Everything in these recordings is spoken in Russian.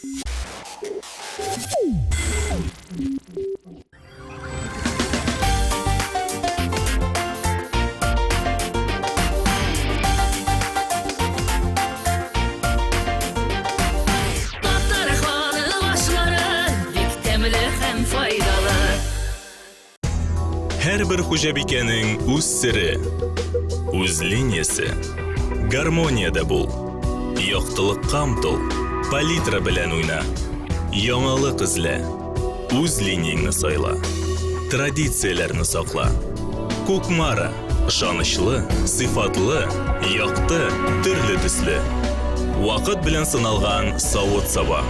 Her bir hujabikening o'z siri, o'z liniyasi. Garmoniyada bo'l. Yoqtiliqqa umtul. Palitra bilan o'yna. Yangilik izla. O'z liniyangni sayla. Traditsiyalarni saqla. Ko'kmara, ishonchli, sifatli, yoqti, turli tusli. Vaqt bilan sinalgan sovut sava.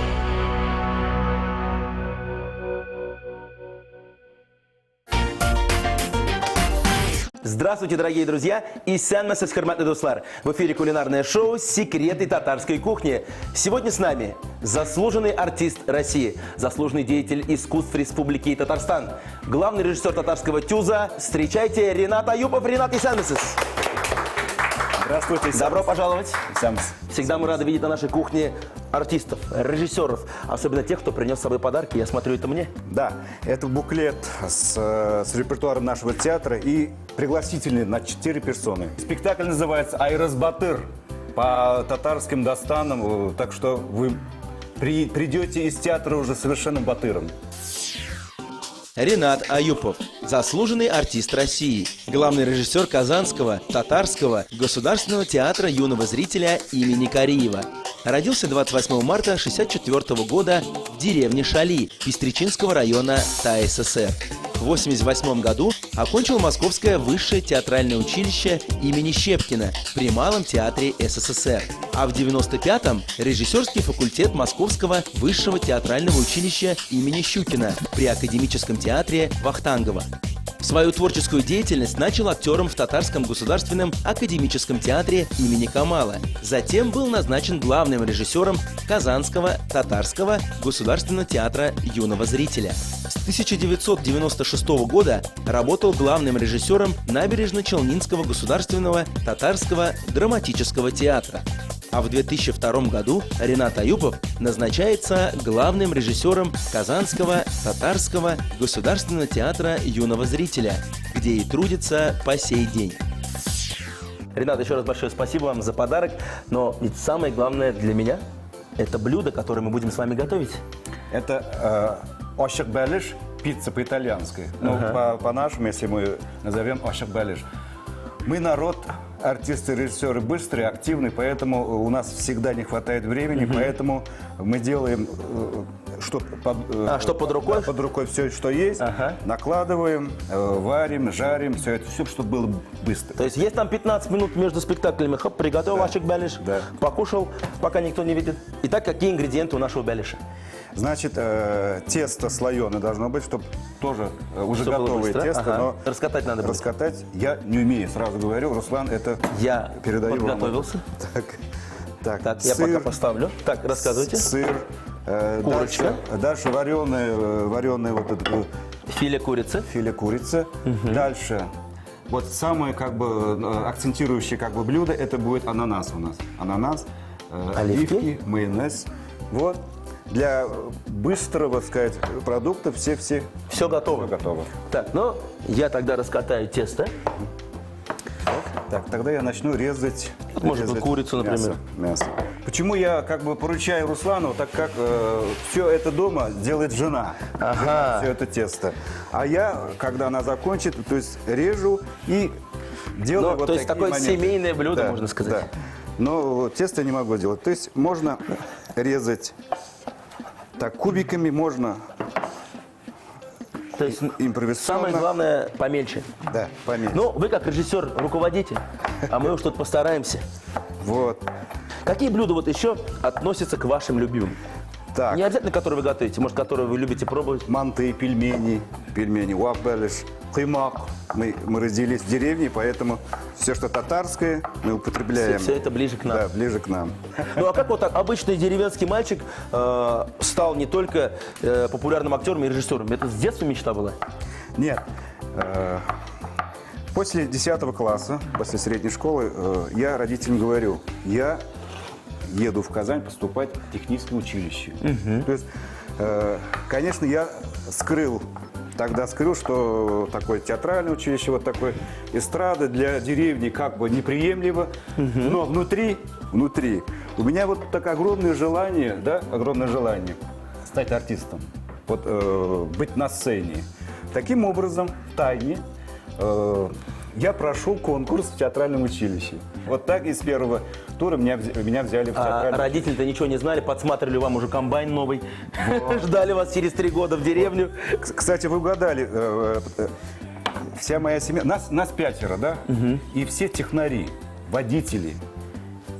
Здравствуйте, дорогие друзья! И сәнмәсез хөрмәтле дуслар! В эфире кулинарное шоу «Секреты татарской кухни». Сегодня с нами заслуженный артист России, заслуженный деятель искусств Республики Татарстан, главный режиссер татарского ТЮЗа. Встречайте, Ринат Аюпов. Ринат, и сәнмәсез! Здравствуйте. Добро пожаловать. Сәмс. Всегда мы рады видеть на нашей кухне артистов, режиссеров, особенно тех, кто принес с собой подарки. Я смотрю, это мне. Да, это буклет с репертуаром нашего театра и пригласительный на 4 персоны. Спектакль называется «Айраз Батыр» по татарским достанам, так что вы придете из театра уже совершенно батыром. Ринат Аюпов, заслуженный артист России, главный режиссер Казанского татарского государственного театра юного зрителя имени Кариева. Родился 28 марта 1964 года в деревне Шали Пестричинского района ТАССР. В 1988 году окончил Московское высшее театральное училище имени Щепкина при Малом театре СССР. А в 1995-м режиссерский факультет Московского высшего театрального училища имени Щукина при Академическом театре Вахтангова. Свою творческую деятельность начал актером в Татарском государственном академическом театре имени Камала. Затем был назначен главным режиссером Казанского татарского государственного театра юного зрителя. С 1996 года работал главным режиссером Набережно-Челнинского государственного татарского драматического театра. А в 2002 году Ринат Аюпов назначается главным режиссером Казанского татарского государственного театра юного зрителя, где и трудится по сей день. Ринат, еще раз большое спасибо вам за подарок, но ведь самое главное для меня – это блюдо, которое мы будем с вами готовить. Это ошек бәлиш, пицца по-итальянски. Ну, по-нашему, если мы назовем ошек бәлиш. Мы народ, артисты, режиссеры быстрые, активные, поэтому у нас всегда не хватает времени, поэтому мы делаем, что под рукой? Под рукой все, что есть, накладываем, варим, жарим, все это, все, чтобы было быстро. То есть есть там 15 минут между спектаклями, хоп, приготовил ошек бәлиш, покушал, пока никто не видит. Итак, какие ингредиенты у нашего бәлиша? Значит, тесто слоеное должно быть, чтобы тоже уже чтобы готовое тесто, но раскатать надо будет. Раскатать я не умею, сразу говорю. Руслан, это я передаю вам. подготовился. Так, я пока поставлю. Так, рассказывайте. Сыр, курочка. Дальше вареное вот это филе курицы. Филе курицы. Дальше. Вот самое акцентирующее блюдо, это будет ананас у нас. Ананас, оливки, майонез. Вот. Для быстрого, сказать, продукта все готово. Так, ну, я тогда раскатаю тесто. Так, тогда я начну резать. Может быть, курицу, например. Мясо. Почему я поручаю Руслану, так как все это дома делает жена. Все это тесто. А я, когда она закончит, то есть режу и делаю вот то есть такие такое семейное блюдо, можно сказать. Да. Но тесто не могу делать. То есть можно резать так кубиками, можно то есть импровизационно. Самое главное помельче. Да, помельче. Ну, вы как режиссер руководите, а мы уж тут постараемся. Вот. Какие блюда вот еще относятся к вашим любимым? Так. Не обязательно, которые вы готовите, может, которые вы любите пробовать? Манты, пельмени, уак-бәлиш, каймак. Мы родились в деревне, поэтому все, что татарское, мы употребляем. Все это ближе к нам. Да, ближе к нам. Ну, а как вот так обычный деревенский мальчик стал не только популярным актером и режиссером? Это с детства мечта была? Нет. После 10 класса, после средней школы, я родителям говорю, я еду в Казань поступать в техническое училище. То есть, конечно, я тогда скрыл, что такое театральное училище, вот такой эстрады для деревни как бы неприемлемо, но внутри у меня вот так огромное желание стать артистом, вот, быть на сцене. Таким образом, в тайне я прошел конкурс в театральном училище. Вот так из первого тура меня взяли в театральное Родители-то ничего не знали, подсматривали вам уже комбайн новый, ждали вас через 3 года в деревню. Кстати, вы угадали, вся моя семья, нас 5, да? И все технари, водители.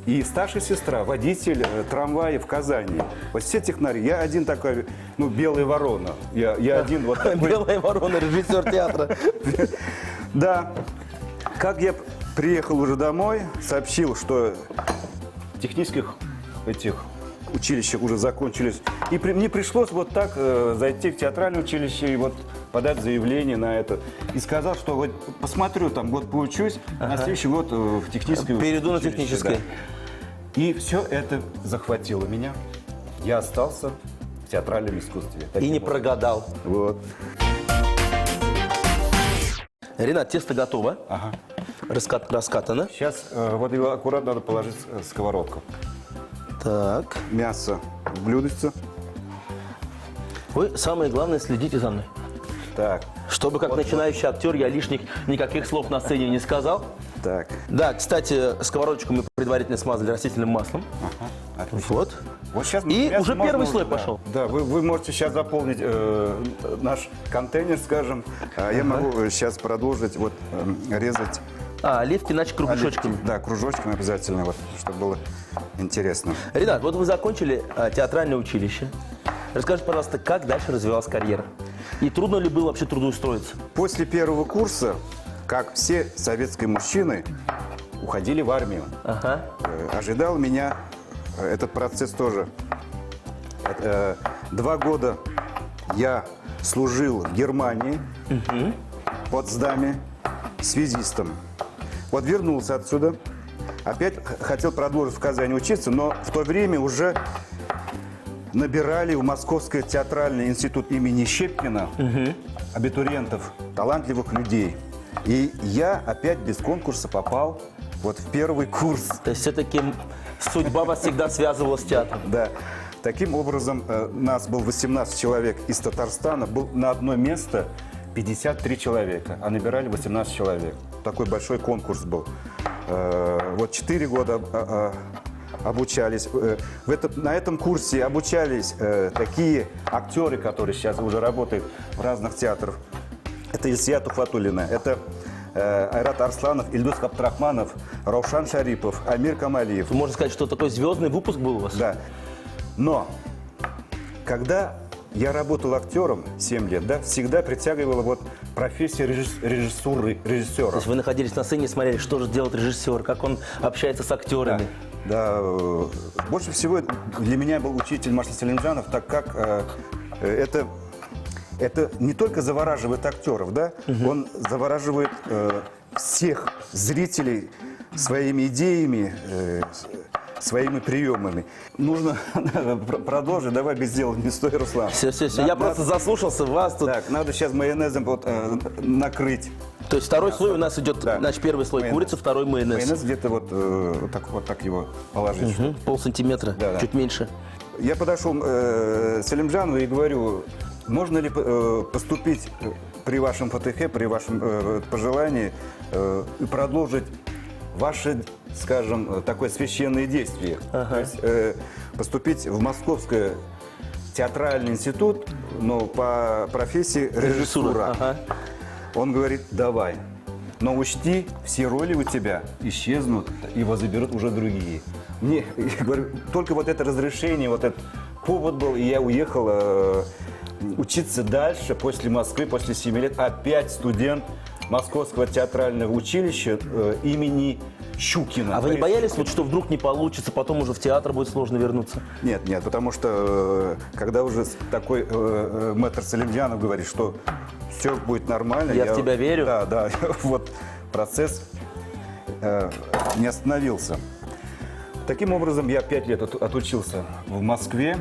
И старшая сестра, водитель трамвая в Казани. Вот все технари. Я один такой, белая ворона. Я один вот такой. Белая ворона, режиссер театра. Да. Как я приехал уже домой, сообщил, что технических училищах уже закончились. И мне пришлось вот так зайти в театральное училище и вот подать заявление на это. И сказал, что вот посмотрю, там год поучусь, на следующий год в техническое Перейду на училище, техническое. да. И все это захватило меня. Я остался в театральном искусстве. И не прогадал. Вот. Ренат, тесто готово. Ага. Раскатано. Сейчас вот его аккуратно надо положить в сковородку. Так. Мясо в блюдце. Вы, самое главное, следите за мной. Так, Чтобы, как начинающий актер, я лишних никаких слов на сцене не сказал. так. Да, кстати, сковородочку мы предварительно смазали растительным маслом. Отлично. Вот. Вот сейчас И мясо уже можно первый слой пошел. Да, вы можете сейчас заполнить наш контейнер, скажем. А я могу сейчас продолжить резать. Оливки, иначе кругляшочками. Да, кружочками обязательно, вот, чтобы было интересно. Ренат, вот вы закончили театральное училище. Расскажите, пожалуйста, как дальше развивалась карьера? И трудно ли было вообще трудоустроиться? После первого курса, как все советские мужчины, уходили в армию. Ага. Ожидал меня этот процесс тоже. 2 года я служил в Германии, в Потсдаме, связистом. Вот вернулся отсюда, опять хотел продолжить в Казани учиться, но в то время уже набирали в Московский театральный институт имени Щепкина абитуриентов, талантливых людей. И я опять без конкурса попал вот в первый курс. То есть все-таки судьба вас всегда связывала с театром. Да. Таким образом, нас было 18 человек из Татарстана, был на одно место 53 человека, а набирали 18 человек. Такой большой конкурс был. Вот 4 года обучались. На этом курсе обучались такие актеры, которые сейчас уже работают в разных театрах. Это Ильсия Тухватуллина, это Айрат Арсланов, Ильдус Абдрахманов, Раушан Шарипов, Амир Камалиев. Можно сказать, что такой звездный выпуск был у вас? Да. Но когда я работал актером 7 лет, да, всегда притягивала вот профессия режиссера. То есть вы находились на сцене и смотрели, что же делает режиссер, как он общается с актерами. Да, больше всего для меня был учитель Маршал Селимджанов, так как это не только завораживает актеров, да, он завораживает всех зрителей своими идеями, своими приемами. Нужно продолжить, давай без дела не стой, Руслан. Все. Я просто заслушался вас тут. Так, надо сейчас майонезом накрыть. То есть второй слой у нас идет, Да. значит, первый слой Майонез. курица, второй майонез. Майонез где-то вот так его положить. Полсантиметра, Да. чуть меньше. Я подошел к Селимджанову и говорю, можно ли поступить при вашем ФТХ, при вашем пожелании и продолжить ваше, скажем, такое священное действие. То есть поступить в Московский театральный институт, но по профессии режиссура. Ага. Он говорит, давай, но учти, все роли у тебя исчезнут, его заберут уже другие. Мне, я говорю, только вот это разрешение, вот этот повод был, и я уехал учиться дальше, после Москвы, после 7 лет, опять студент Московского театрального училища имени Щукина. А вы не боялись, вот, что вдруг не получится, потом уже в театр будет сложно вернуться? Нет, потому что когда уже такой мэтр Селимджанов говорит, что все будет нормально. Я в тебя верю. Да, вот процесс не остановился. Таким образом, я 5 лет отучился в Москве.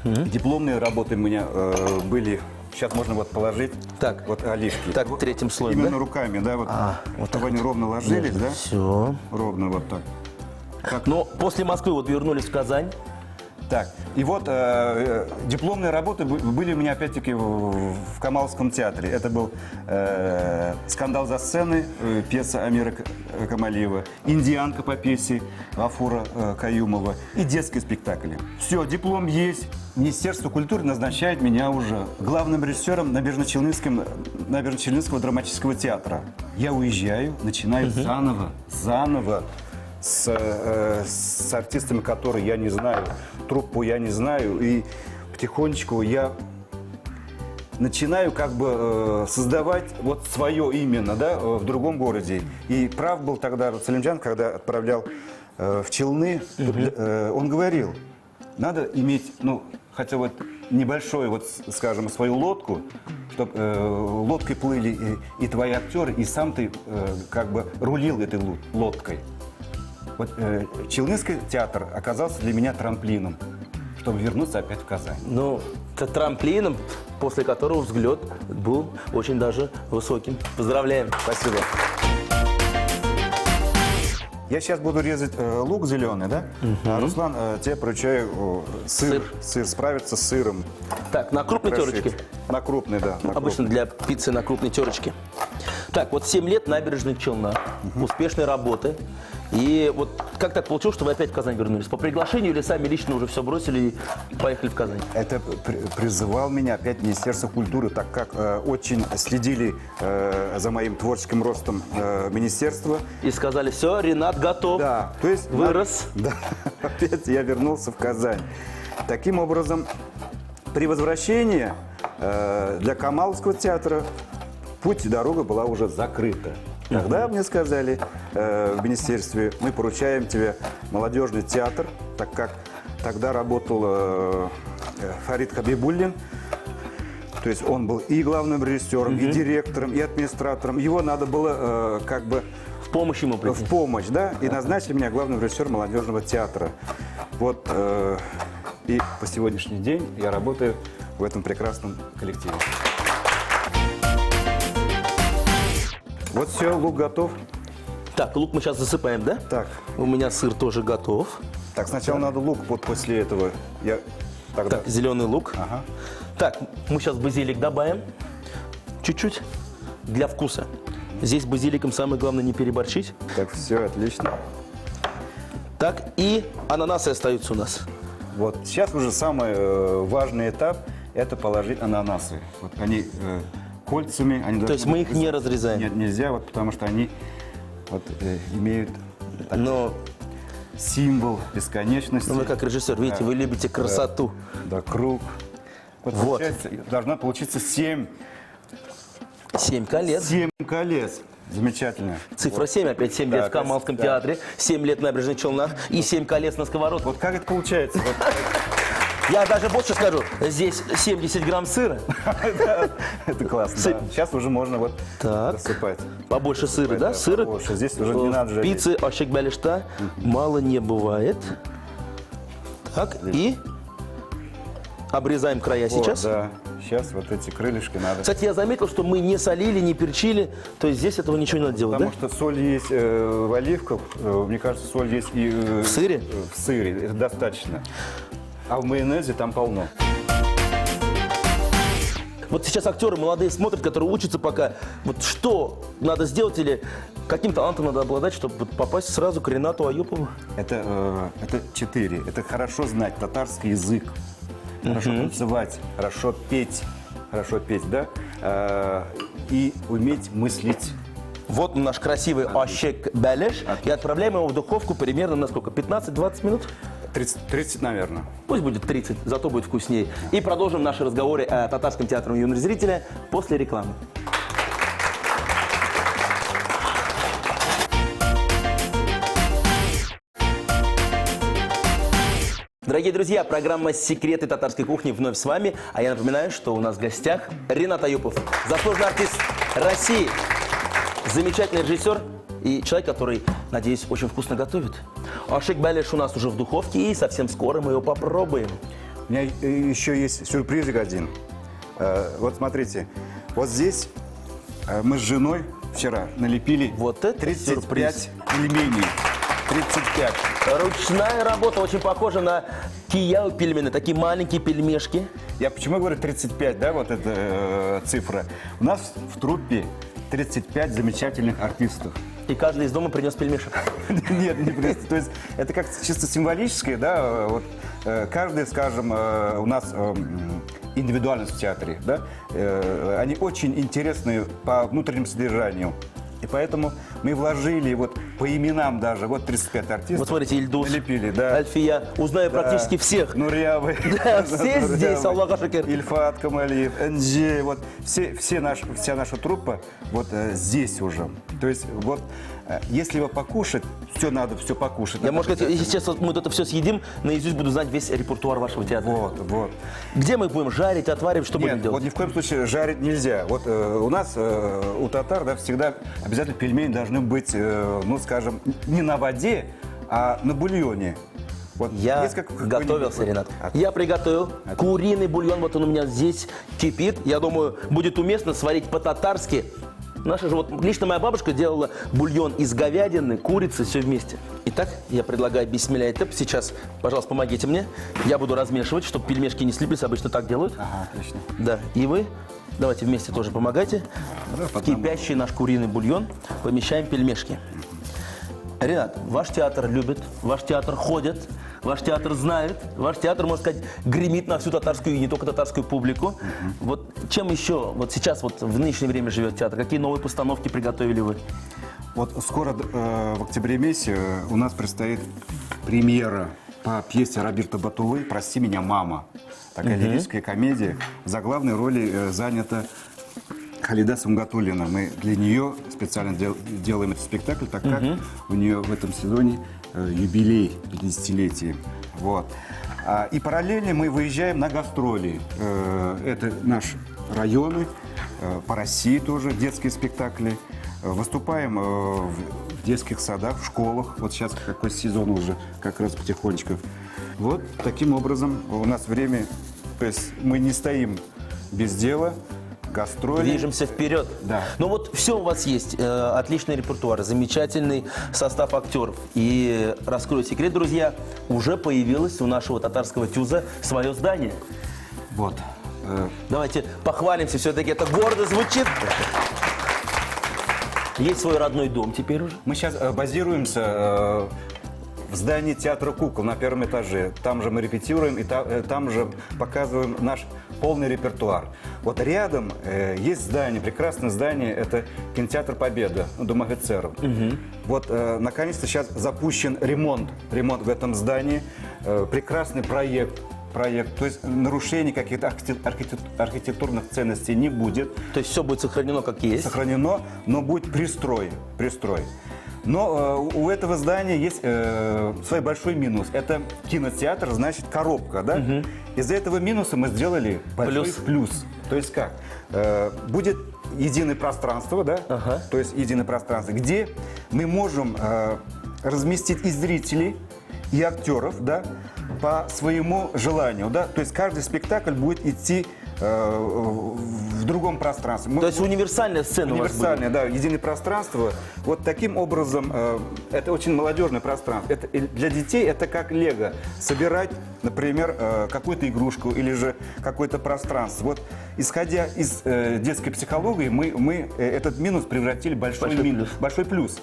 Дипломные работы у меня были, сейчас можно вот положить, Так. вот оливки. Так, Вот третьим слоем, именно да? руками, да, вот, вот чтобы они ровно ложились, да? Все. Ровно вот так. Но после Москвы вот вернулись в Казань. Так, и вот дипломные работы были у меня опять-таки в Камаловском театре. Это был «Скандал за сценой», пьеса Амира Камалиева, «Индианка» по пьесе Гафура Каюмова и детские спектакли. Все, диплом есть. Министерство культуры назначает меня уже главным режиссером Набережно-Челнинского драматического театра. Я уезжаю, начинаю заново с артистами, которые я не знаю, труппу я не знаю, и потихонечку я начинаю как бы создавать вот свое именно, да, в другом городе. И прав был тогда Салимджан, когда отправлял в Челны, он говорил, надо иметь, ну, хотя вот небольшой, вот, скажем, свою лодку, чтобы лодкой плыли и твои актеры, и сам ты как бы рулил этой лодкой. Вот Челнинский театр оказался для меня трамплином, чтобы вернуться опять в Казань. Ну, это трамплином, после которого взгляд был очень даже высоким. Поздравляем. Спасибо. Я сейчас буду резать лук зеленый, да? А Руслан, тебе поручаю сыр справиться с сыром. Так, на крупной Крошить. терочке? На крупной, да. на Обычно для пиццы на крупной терочке. Так, вот 7 лет набережных Челнах, успешной работы. И вот как так получилось, что вы опять в Казань вернулись? По приглашению или сами лично уже все бросили и поехали в Казань? Это призывал меня опять Министерство культуры, так как очень следили за моим творческим ростом министерства. И сказали, все, Ренат готов, Да, то есть вырос. Да, опять я вернулся в Казань. Таким образом, при возвращении для Камаловского театра путь и дорога была уже закрыта. Тогда мне сказали в министерстве, мы поручаем тебе молодежный театр, так как тогда работал Фарид Хабибуллин. То есть он был и главным режиссером, и директором, и администратором. Его надо было как бы В помощь ему прийти. в помощь, да, и назначили меня главным режиссером молодежного театра. Вот, и по сегодняшний день я работаю в этом прекрасном коллективе. Вот все, лук готов. Так, лук мы сейчас засыпаем, да? Так, У меня сыр тоже готов. так сначала надо лук, вот после этого я тогда... Так, зеленый лук. Ага. Так, мы сейчас базилик добавим. Чуть-чуть. Для вкуса. Здесь базиликом самое главное не переборчить. Так, все, отлично. Так, и ананасы остаются у нас. Вот сейчас уже самый важный этап – это положить ананасы. Вот они кольцами, они То есть мы их не разрезаем. Нет, нельзя, вот, потому что они вот, имеют Но символ бесконечности. вы как режиссер, видите, вы любите красоту. Да, круг. Вот, Вот. получается, должна получиться 7 колец. колец. Замечательно. Цифра 7, опять 7 лет Да, в Камалском да. театре, 7 лет в Набережных Челнах и 7 колец на сковородке. Вот как это получается? Вот, Я даже больше скажу, здесь 70 грамм сыра, это классно. Да. Сейчас уже можно вот Так. засыпать. побольше сыра, да? Да, Сыра побольше. Здесь уже не надо в жалеть. пицце ошек балишта мало не бывает. Так, и обрезаем края Вот, сейчас. да. Сейчас вот эти крылышки надо. Кстати, я заметил, что мы не солили, не перчили, то есть здесь этого ничего не надо делать, Потому да? что соль есть в оливках, мне кажется, соль есть и В сыре? В сыре, это достаточно. А в майонезе там полно. Вот сейчас актеры молодые смотрят, которые учатся пока. Вот что надо сделать или каким талантом надо обладать, чтобы вот попасть сразу к Ренату Аюпову? Это 4. Это хорошо знать татарский язык, хорошо танцевать, хорошо петь, да, и уметь мыслить. Вот наш красивый ощек беляш. И отправляем его в духовку примерно на сколько? 15-20 минут? 30, наверное. Пусть будет 30, зато будет вкуснее. И продолжим наши разговоры о Татарском театре юного зрителя после рекламы. Дорогие друзья, программа «Секреты татарской кухни» вновь с вами. А я напоминаю, что у нас в гостях Ренат Аюпов, заслуженный артист России, замечательный режиссер и человек, который, надеюсь, очень вкусно готовит. Ашик Белиш у нас уже в духовке, и совсем скоро мы его попробуем. У меня еще есть сюрпризик один. Вот смотрите, вот здесь мы с женой вчера налепили Вот это 35 сюрприз. пельменей. 35. Ручная работа, очень похожа на кияу пельмени, такие маленькие пельмешки. Я почему говорю 35, да, вот эта цифра? У нас в труппе 35 замечательных артистов. И каждый из дома принес пельмешек. Нет, не просто. То есть это как чисто символическое, да, вот каждый, скажем, у нас индивидуальность в театре, да, они очень интересные по внутреннему содержанию. И поэтому мы вложили вот по именам даже, вот 35 артистов. Вот смотрите, Ильдус, налепили, да. Альфия, узнаю Да. практически всех. Нурьявы. Да, все здесь, Нурьявы. Аллах Шакир. Ильфат Камалиев, Энджи, вот вся наша труппа вот здесь уже. То есть вот если его покушать, все покушать. Я, может сказать, если сейчас мы это все съедим, наизусть буду знать весь репертуар вашего театра. Вот. Где мы будем жарить, отваривать, что будем Нет, делать? вот ни в коем случае жарить нельзя. Вот у нас, у татар, да, всегда обязательно пельмени должны быть, ну, скажем, не на воде, а на бульоне. Вот Я есть готовился, Ренат. Я приготовил куриный бульон, вот он у меня здесь кипит. Я думаю, будет уместно сварить по-татарски. Наша же, вот лично моя бабушка делала бульон из говядины, курицы, все вместе. Итак, я предлагаю бисмилля тэп. Сейчас, пожалуйста, помогите мне. Я буду размешивать, чтобы пельмешки не слиплись, обычно так делают. Ага, отлично. Да, и вы давайте вместе тоже помогайте. Да, В потом. кипящий наш куриный бульон помещаем пельмешки. Ренат, ваш театр любит, ваш театр ходит, ваш театр знает, ваш театр, можно сказать, гремит на всю татарскую и не только татарскую публику. Вот чем еще, вот сейчас вот в нынешнее время живет театр? Какие новые постановки приготовили вы? Вот скоро, в октябре месяце, у нас предстоит премьера по пьесе Роберта Батулы «Прости меня, мама». Такая лирическая комедия. За главной роли занята Халида Сумгатуллина. Мы для нее специально делаем этот спектакль, так как у нее в этом сезоне юбилей 50-летия. Вот. И параллельно мы выезжаем на гастроли. Это наши районы, по России тоже детские спектакли. Выступаем в детских садах, в школах. Вот сейчас какой сезон уже, как раз потихонечку. Вот таким образом у нас время, то есть мы не стоим без дела. Гастроли. Движемся вперед. Да. Ну вот все у вас есть. Отличный репертуар, замечательный состав актеров. И раскрою секрет, друзья, уже появилось у нашего татарского тюза свое здание. Вот. Давайте похвалимся, все-таки это гордо звучит. Есть свой родной дом теперь уже. Мы сейчас базируемся в здании театра кукол на первом этаже. Там же мы репетируем и там же показываем наш полный репертуар. Вот рядом есть здание, прекрасное здание, это кинотеатр «Победа», Дом офицеров. Вот наконец-то сейчас запущен ремонт в этом здании. Прекрасный проект. То есть нарушений каких-то архитектурных ценностей не будет. То есть все будет сохранено как есть. Сохранено, но будет пристрой. Но у этого здания есть свой большой минус. Это кинотеатр, значит, коробка, да? Из-за этого минуса мы сделали большой плюс. То есть как? Будет единое пространство, да? То есть единое пространство, где мы можем разместить и зрителей, и актеров, да, по своему желанию, да? То есть каждый спектакль будет идти в другом пространстве. То есть универсальная сцена у вас будет? Универсальное, да, единое пространство. Вот таким образом, это очень молодежное пространство. Это, для детей это как лего. Собирать, например, какую-то игрушку или же какое-то пространство. Вот, исходя из детской психологии, мы этот минус превратили в большой плюс.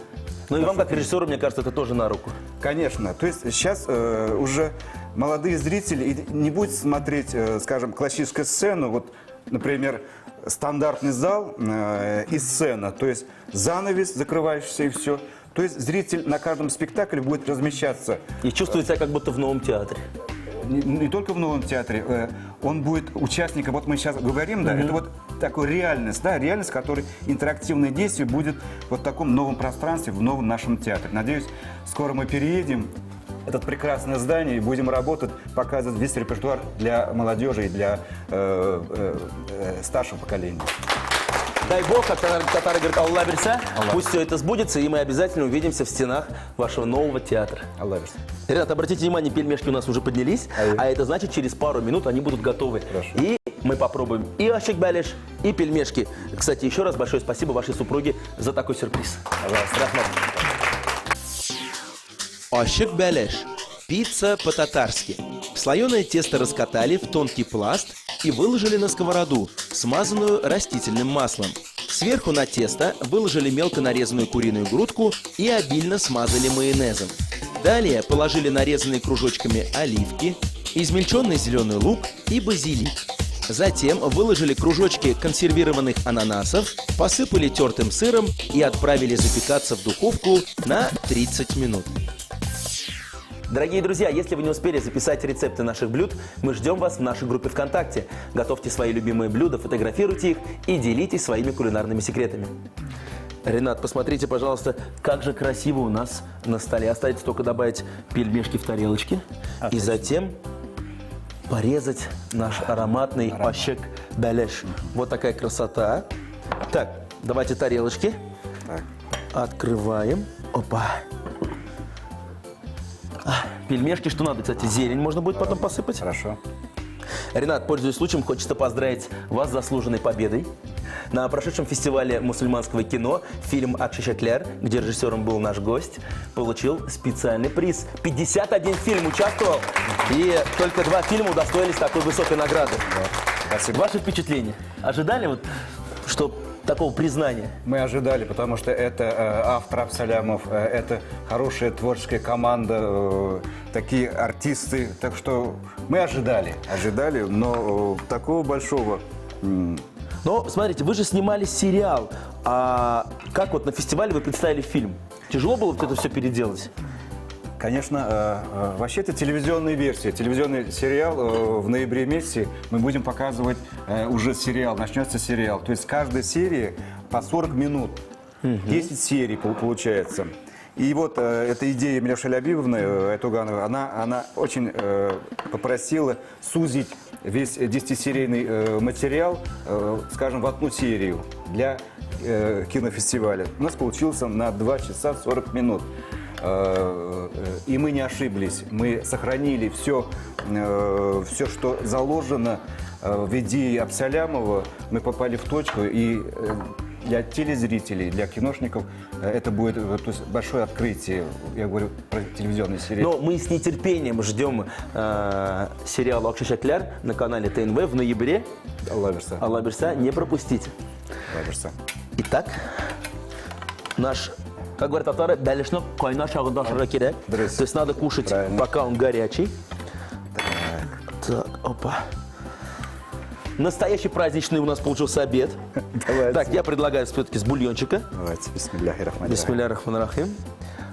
Ну и вам, как режиссеру, мне кажется, это тоже на руку. Конечно. То есть сейчас уже молодые зрители не будут смотреть, скажем, классическую сцену, вот, например, стандартный зал и сцена, то есть занавес, закрывающийся и все. То есть зритель на каждом спектакле будет размещаться. И чувствует себя как будто в новом театре. Не только в новом театре, он будет участником, вот мы сейчас говорим, да, это вот такая реальность, да, реальность, в которой интерактивное действие будет вот в таком новом пространстве, в новом нашем театре. Надеюсь, скоро мы переедем в это прекрасное здание и будем работать, показывать весь репертуар для молодежи и для старшего поколения. Дай бог, как татары говорят, Аллах берса, пусть все это сбудется, и мы обязательно увидимся в стенах вашего нового театра. Аллах берса. Ребят, обратите внимание, пельмешки у нас уже поднялись, а это значит, через пару минут они будут готовы. Хорошо. И мы попробуем и ощик бәлеш, и пельмешки. Кстати, еще раз большое спасибо вашей супруге за такой сюрприз. Пожалуйста. Рахмат. Ощик бәлеш. Пицца по-татарски. Слоеное тесто раскатали в тонкий пласт и выложили на сковороду, смазанную растительным маслом. Сверху на тесто выложили мелко нарезанную куриную грудку и обильно смазали майонезом. Далее положили нарезанные кружочками оливки, измельченный зеленый лук и базилик. Затем выложили кружочки консервированных ананасов, посыпали тертым сыром и отправили запекаться в духовку на 30 минут. Дорогие друзья, если вы не успели записать рецепты наших блюд, мы ждем вас в нашей группе ВКонтакте. Готовьте свои любимые блюда, фотографируйте их и делитесь своими кулинарными секретами. Ренат, посмотрите, пожалуйста, как же красиво у нас на столе. Остается только добавить пельмешки в тарелочки и затем порезать наш ароматный ощик бәлеш. Вот такая красота. Так, давайте тарелочки. Так. Открываем. Опа. Пельмешки, что надо, кстати, зелень можно будет потом посыпать. Хорошо. Ренат, пользуясь случаем, хочется поздравить вас с заслуженной победой. На прошедшем фестивале мусульманского кино фильм «Акшишаклер», где режиссером был наш гость, получил специальный приз. 51 фильм участвовал, и только 2 фильма удостоились такой высокой награды. Спасибо. Ваши впечатления? Ожидали, вот, что такого признания? Мы ожидали, потому что это автор Абсалямов, это хорошая творческая команда, такие артисты. Так что мы ожидали, но такого большого... Но, смотрите, вы же снимали сериал. А как вот на фестивале вы представили фильм? Тяжело было вот это все переделать? Конечно, вообще это телевизионная версия. Телевизионный сериал в ноябре месяце мы будем показывать уже сериал, начнется сериал. То есть каждая серия по 40 минут, 10 серий получается. И вот эта идея Миляши Лябибовны Айтуганова, она очень попросила сузить весь 10-серийный материал, скажем, в одну серию для кинофестиваля. У нас получился на 2 часа 40 минут. И мы не ошиблись, мы сохранили все, что заложено в идее Абсалямова, мы попали в точку, и для телезрителей, для киношников это будет то есть, большое открытие, я говорю про телевизионный сериал. Но мы с нетерпением ждем сериал «Акшишаклер» на канале ТНВ в ноябре. Аллах берса. Аллах берса, не пропустите. Аллах берса. Итак, наш, как говорят татары, бәлешно кайна шагында ашырга кирәк. То есть надо кушать, правильно, пока он горячий. Так, опа. Настоящий праздничный у нас получился обед. Давайте. Так, я предлагаю все-таки с бульончика. Давайте, бисмилляхи-рахмани-рахим. Бисмилля-рахман-рахим.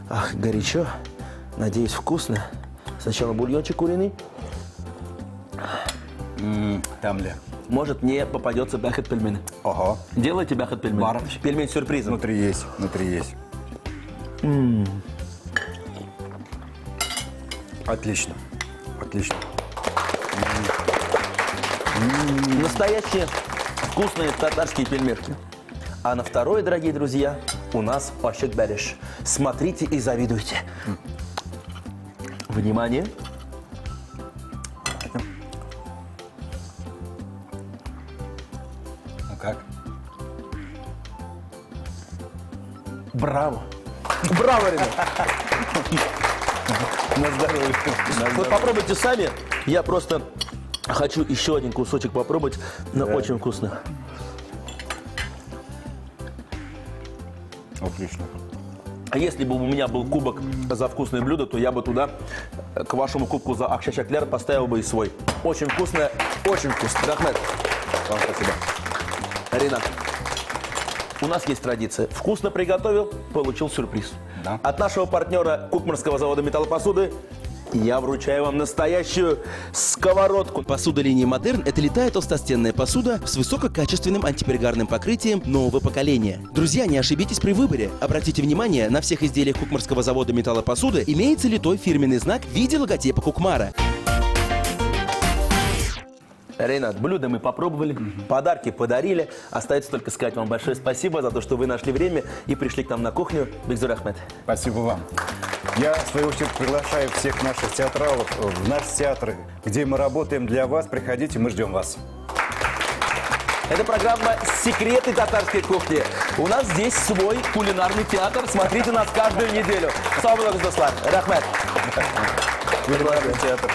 Ах, горячо. Надеюсь, вкусно. Сначала бульончик куриный. Там ли? Может, мне попадется бяхет пельмени. Ага. Делайте бяхет пельмени. Бар. Пельмень с сюрпризом. Внутри есть, внутри есть. Отлично, отлично. Настоящие вкусные татарские пельмешки. А на второе, дорогие друзья, у нас ощик бәлеш. Смотрите и завидуйте. Внимание. Ну как? Браво! Браво, ребят! На здоровье. Вот попробуйте сами. Я просто хочу еще один кусочек попробовать. Но очень вкусно. Отлично. А если бы у меня был кубок за вкусное блюдо, то я бы туда, к вашему кубку за Акшишаклер, поставил бы и свой. Очень вкусно, очень вкусно. Рахмет. Вам спасибо. Ренат, у нас есть традиция. Вкусно приготовил, получил сюрприз. Да. От нашего партнера Кукмарского завода металлопосуды я вручаю вам настоящую сковородку. Посуда линии «Модерн» — это литая толстостенная посуда с высококачественным антиперегарным покрытием нового поколения. Друзья, не ошибитесь при выборе. Обратите внимание, на всех изделиях Кукмарского завода металлопосуды имеется литой фирменный знак в виде логотипа Кукмара. Рейнат, блюда мы попробовали, подарки подарили. Остается только сказать вам большое спасибо за то, что вы нашли время и пришли к нам на кухню. Бекзур Ахмед. Спасибо вам. Я, в свою очередь, приглашаю всех наших театралов в наш театр, где мы работаем для вас. Приходите, мы ждем вас. Это программа «Секреты татарской кухни». У нас здесь свой кулинарный театр. Смотрите нас каждую неделю. Салам алейкум, Дослар. Рахмет. Кулинарный театр.